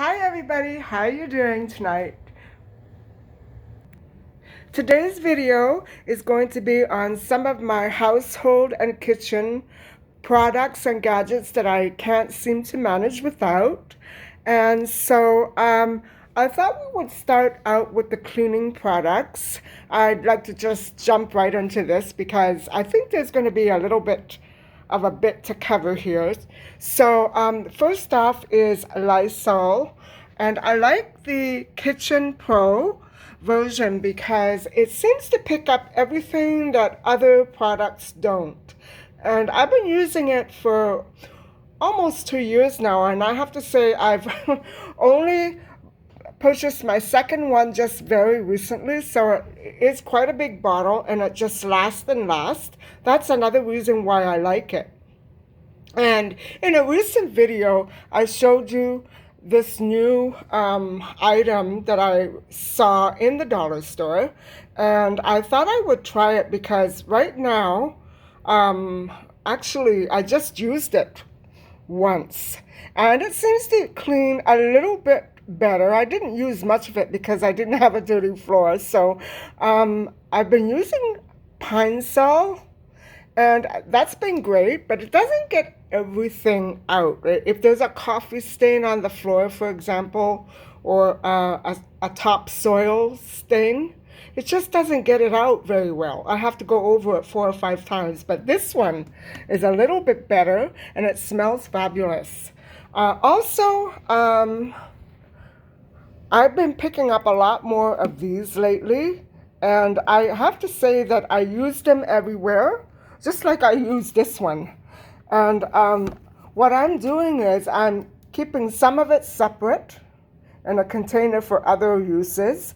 Hi everybody, how are you doing tonight? Today's video is going to be on some of my household and kitchen products and gadgets that I can't seem to manage without. And so I thought we would start out with the cleaning products. I'd like to just jump right into this because I think there's going to be a little bit of a bit to cover here. So first off is Lysol. And I like the Kitchen Pro version because it seems to pick up everything that other products don't. And I've been using it for almost 2 years now, and I have to say I've only purchased my second one just very recently, so it's quite a big bottle and it just lasts and lasts. That's another reason why I like it. And in a recent video, I showed you this new item that I saw in the dollar store, and I thought I would try it because right now, actually, I just used it once, and it seems to clean a little bit better. I didn't use much of it because I didn't have a dirty floor, so I've been using Pine Sol, and that's been great, but it doesn't get everything out. If there's a coffee stain on the floor, for example, or a topsoil stain, it just doesn't get it out very well. I have to go over it 4 or 5 times, but this one is a little bit better and it smells fabulous. Also, I've been picking up a lot more of these lately, and I have to say that I use them everywhere, just like I use this one. And what I'm doing is I'm keeping some of it separate in a container for other uses.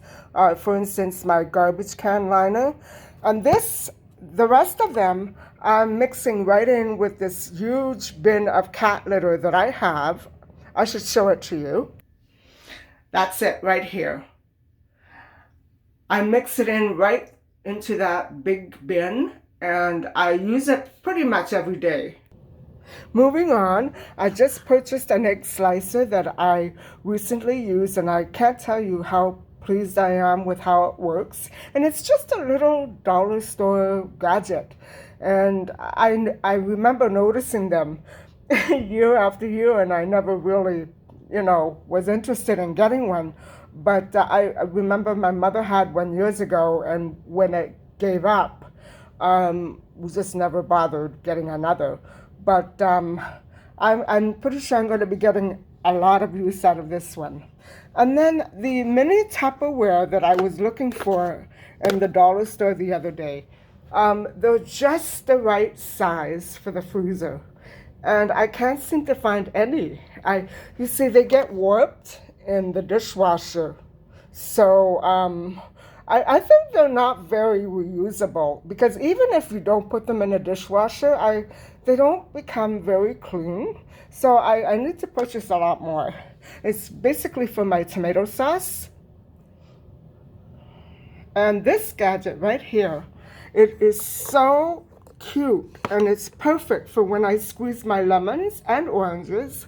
For instance, my garbage can liner. And the rest of them, I'm mixing right in with this huge bin of cat litter that I have. I should show it to you. That's it right here. I mix it in right into that big bin, and I use it pretty much every day. Moving on, I just purchased an egg slicer that I recently used, and I can't tell you how pleased I am with how it works. And it's just a little dollar store gadget. And I remember noticing them year after year, and I never really, was interested in getting one. But I remember my mother had one years ago, and when it gave up, we just never bothered getting another. But I'm pretty sure I'm going to be getting a lot of use out of this one. And then the mini Tupperware that I was looking for in the dollar store the other day, they're just the right size for the freezer. And I can't seem to find any. You see, they get warped in the dishwasher. So I think they're not very reusable because even if you don't put them in a dishwasher, they don't become very clean. So I need to purchase a lot more. It's basically for my tomato sauce. And this gadget right here, it is so cute and it's perfect for when I squeeze my lemons and oranges.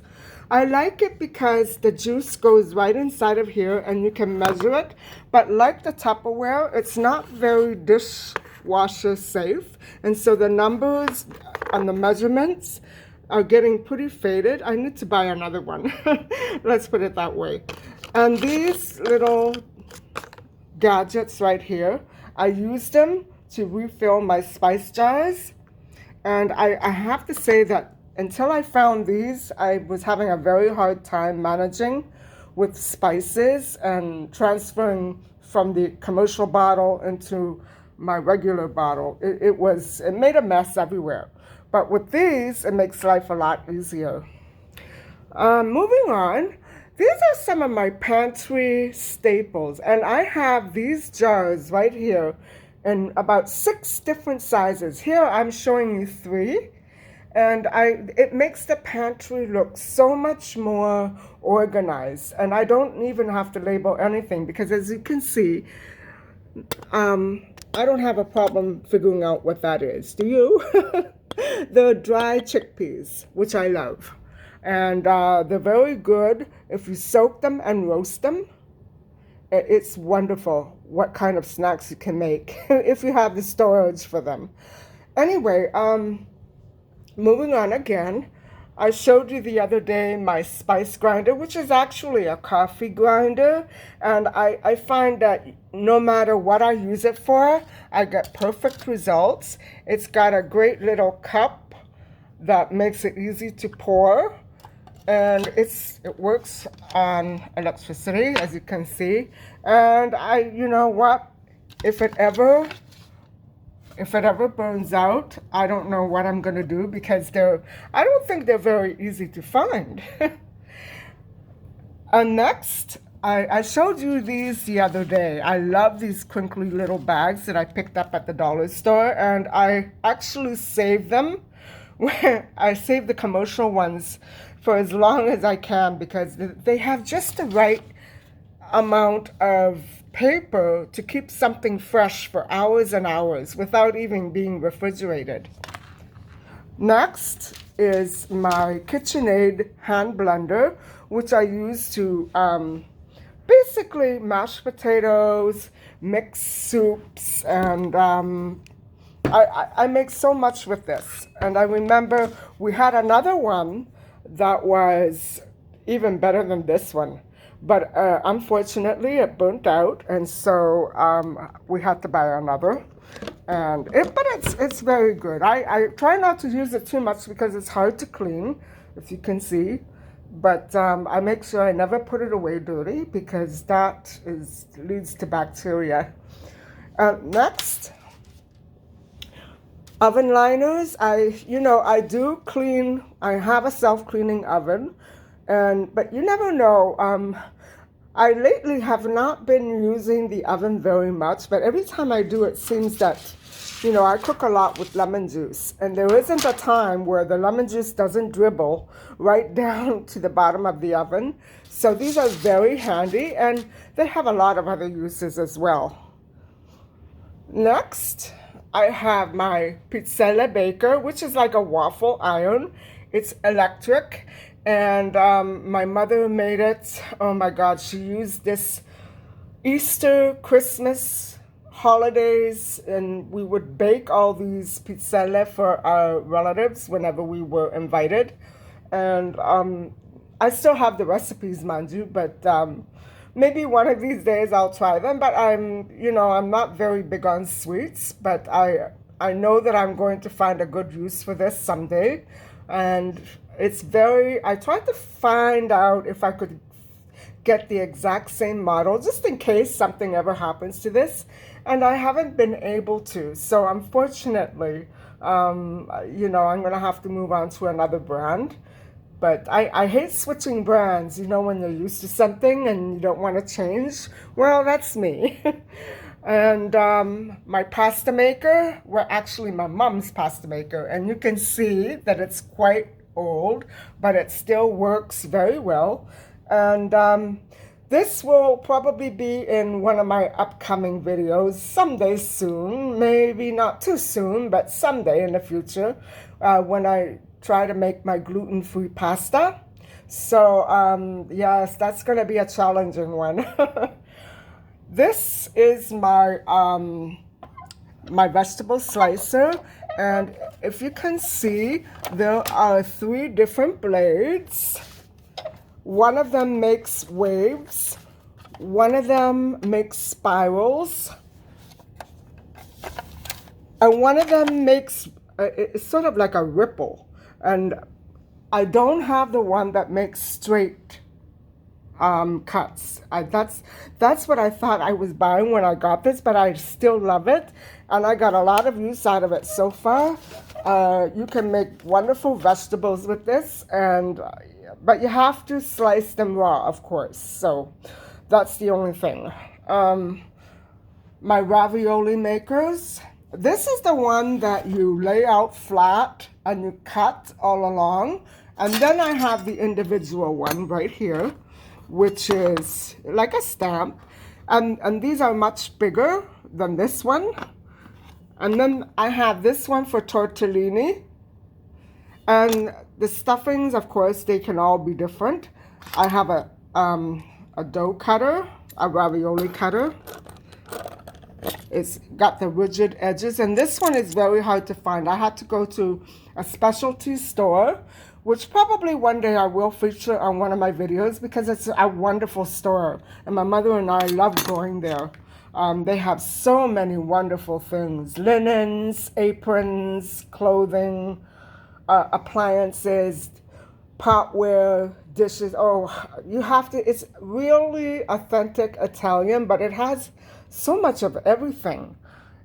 I like it because the juice goes right inside of here and you can measure it. But like the Tupperware, it's not very dishwasher safe. And so the numbers and the measurements are getting pretty faded. I need to buy another one. Let's put it that way. And these little gadgets right here, I use them to refill my spice jars. And I have to say that until I found these, I was having a very hard time managing with spices and transferring from the commercial bottle into my regular bottle. It made a mess everywhere. But with these, it makes life a lot easier. Moving on, these are some of my pantry staples, and I have these jars right here in about 6 different sizes. Here I'm showing you 3, and it makes the pantry look so much more organized, and I don't even have to label anything because, as you can see, I don't have a problem figuring out what that is. Do you? The dry chickpeas, which I love. And they're very good if you soak them and roast them. It's wonderful what kind of snacks you can make if you have the storage for them. Anyway, moving on again, I showed you the other day my spice grinder, which is actually a coffee grinder. And I find that no matter what I use it for, I get perfect results. It's got a great little cup that makes it easy to pour. And it works on electricity, as you can see. And you know what? If it ever burns out, I don't know what I'm gonna do, because I don't think they're very easy to find. And next, I showed you these the other day. I love these crinkly little bags that I picked up at the dollar store, and I actually saved them. I save the commercial ones for as long as I can, because they have just the right amount of paper to keep something fresh for hours and hours without even being refrigerated. Next is my KitchenAid hand blender, which I use to basically mash potatoes, mix soups, and I make so much with this. And I remember we had another one that was even better than this one, but unfortunately it burnt out, and so we had to buy another. But it's very good. I try not to use it too much because it's hard to clean, if you can see. But I make sure I never put it away dirty, because that leads to bacteria. Next, oven liners. I do clean. I have a self-cleaning oven, but you never know. I lately have not been using the oven very much, but every time I do, it seems that, I cook a lot with lemon juice, and there isn't a time where the lemon juice doesn't dribble right down to the bottom of the oven. So these are very handy, and they have a lot of other uses as well. Next, I have my Pizzelle Baker, which is like a waffle iron. It's electric, and my mother made it. Oh my God, she used this Easter, Christmas, holidays, and we would bake all these pizzelle for our relatives whenever we were invited. And I still have the recipes, mind you, but maybe one of these days I'll try them. But I'm not very big on sweets, but I know that I'm going to find a good use for this someday. And I tried to find out if I could get the exact same model, just in case something ever happens to this, and I haven't been able to. So unfortunately, I'm gonna have to move on to another brand. But I hate switching brands, when you're used to something and you don't want to change. Well, that's me. And my pasta maker, actually my mom's pasta maker, and you can see that it's quite old, but it still works very well. And this will probably be in one of my upcoming videos someday soon, maybe not too soon, but someday in the future, when I try to make my gluten-free pasta. So yes, that's going to be a challenging one. This is my my vegetable slicer, and if you can see, there are 3 different blades. One of them makes waves, one of them makes spirals, and one of them makes it's sort of like a ripple. And I don't have the one that makes straight cuts. That's what I thought I was buying when I got this, but I still love it, and I got a lot of use out of it so far. You can make wonderful vegetables with this, but you have to slice them raw, of course. So that's the only thing. My ravioli makers. This is the one that you lay out flat and you cut all along. And then I have the individual one right here, which is like a stamp. And these are much bigger than this one. And then I have this one for tortellini. And the stuffings, of course, they can all be different. I have a dough cutter, a ravioli cutter. It's got the rigid edges, and this one is very hard to find. I had to go to a specialty store, which probably one day I will feature on one of my videos because it's a wonderful store, and my mother and I love going there. They have so many wonderful things: linens, aprons, clothing, appliances, potware, dishes. Oh, you have to, it's really authentic Italian, but it has so much of everything.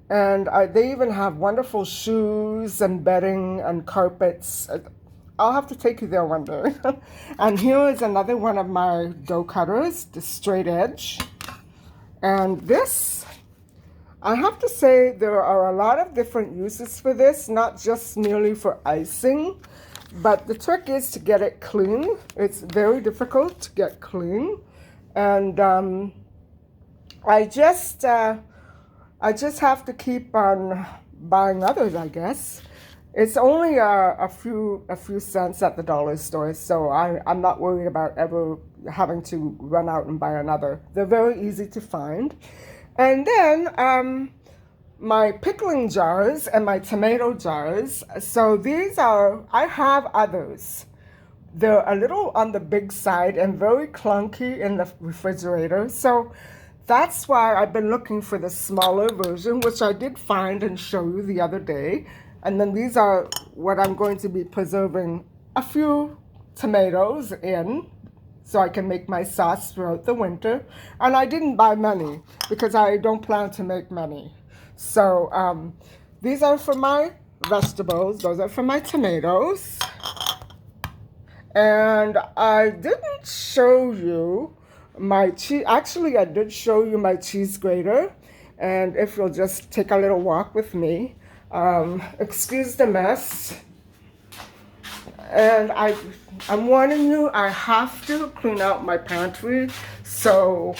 And they even have wonderful shoes and bedding and carpets. I'll have to take you there one day. And here is another one of my dough cutters, the straight edge. And this, I have to say, there are a lot of different uses for this, not just merely for icing, but the trick is to get it clean. It's very difficult to get clean. And I just have to keep on buying others, I guess. It's only a few cents at the dollar store, so I'm not worried about ever having to run out and buy another. They're very easy to find. And then my pickling jars and my tomato jars. So these are, I have others. They're a little on the big side and very clunky in the refrigerator. So that's why I've been looking for the smaller version, which I did find and show you the other day. And then these are what I'm going to be preserving a few tomatoes in, so I can make my sauce throughout the winter. And I didn't buy many because I don't plan to make many. So these are for my vegetables. Those are for my tomatoes. And I didn't show you my cheese. Actually, I did show you my cheese grater. And if you'll just take a little walk with me. Excuse the mess. And I'm warning you, I have to clean out my pantry. So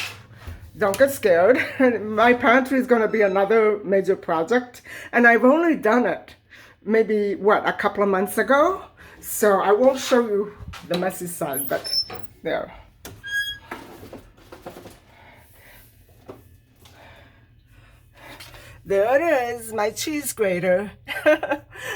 don't get scared. My pantry is going to be another major project. And I've only done it maybe, a couple of months ago. So I won't show you the messy side, but there. There it is, my cheese grater.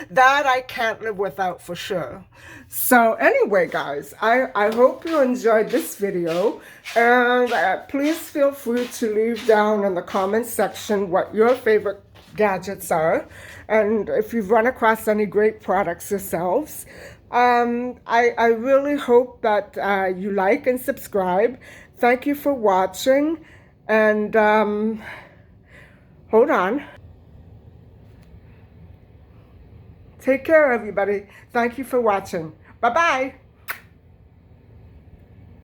That I can't live without for sure. So anyway, guys, I hope you enjoyed this video. And please feel free to leave down in the comment section what your favorite gadgets are. And if you've run across any great products yourselves. I really hope that you like and subscribe. Thank you for watching. And hold on. Take care, everybody. Thank you for watching. Bye-bye.